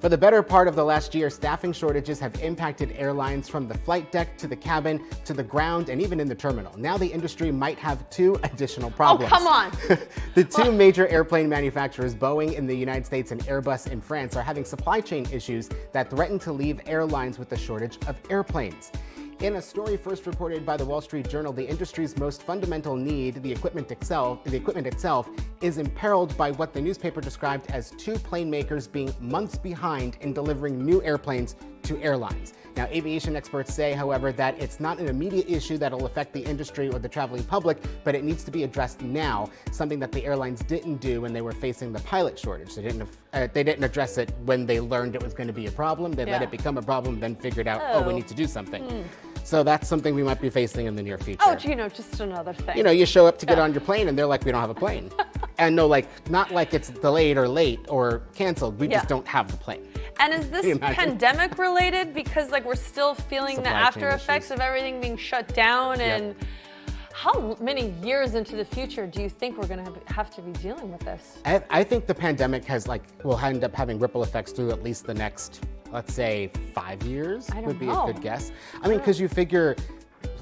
For the better part of the last year, staffing shortages have impacted airlines from the flight deck to the cabin to the ground and even in the terminal. Now the industry might have two additional problems. Oh, come on. The two major airplane manufacturers, Boeing in the United States and Airbus in France, are having supply chain issues that threaten to leave airlines with a shortage of airplanes. In a story first reported by the Wall Street Journal, the industry's most fundamental need, the equipment itself, is imperiled by what the newspaper described as two plane makers being months behind in delivering new airplanes to airlines. Now, aviation experts say, however, that it's not an immediate issue that'll affect the industry or the traveling public, but it needs to be addressed now, something that the airlines didn't do when they were facing the pilot shortage. They didn't address it when they learned it was going to be a problem. They let it become a problem, then figured out, oh, we need to do something. So that's something we might be facing in the near future. Oh, just another thing. You show up to get on your plane and they're like, we don't have a plane. And no, not like it's delayed or late or canceled. We just don't have the plane. And is this pandemic related? Because we're still feeling the after effects of everything being shut down. And how many years into the future do you think we're going to have to be dealing with this? I think the pandemic will end up having ripple effects through at least the next, let's say, 5 years would be a good guess. I mean, because you figure,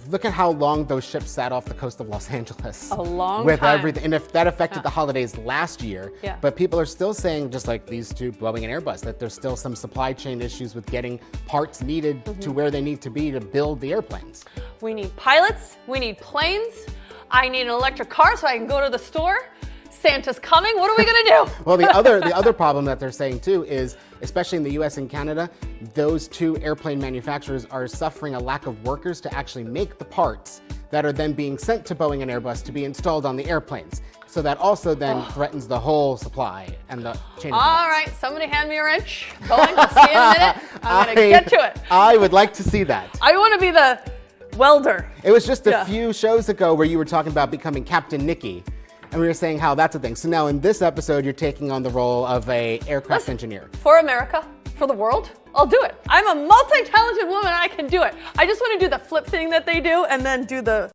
look at how long those ships sat off the coast of Los Angeles. A long with time. Everything, and if that affected the holidays last year. But people are still saying, just like these two, Boeing and Airbus, that there's still some supply chain issues with getting parts needed to where they need to be to build the airplanes. We need pilots. We need planes. I need an electric car so I can go to the store. Santa's coming. What are we going to do? Well, the other problem that they're saying too is, especially in the US and Canada, those two airplane manufacturers are suffering a lack of workers to actually make the parts that are then being sent to Boeing and Airbus to be installed on the airplanes. So that also then threatens the whole supply and the chain of All right, somebody hand me a wrench. Boeing, I'll see you in a minute. I'm going to get to it. I would like to see that. I want to be the welder. It was just a few shows ago where you were talking about becoming Captain Nikki. And we were saying how that's a thing. So now in this episode, you're taking on the role of a aircraft engineer. For America, for the world, I'll do it. I'm a multi-talented woman. I can do it. I just want to do the flip thing that they do and then do the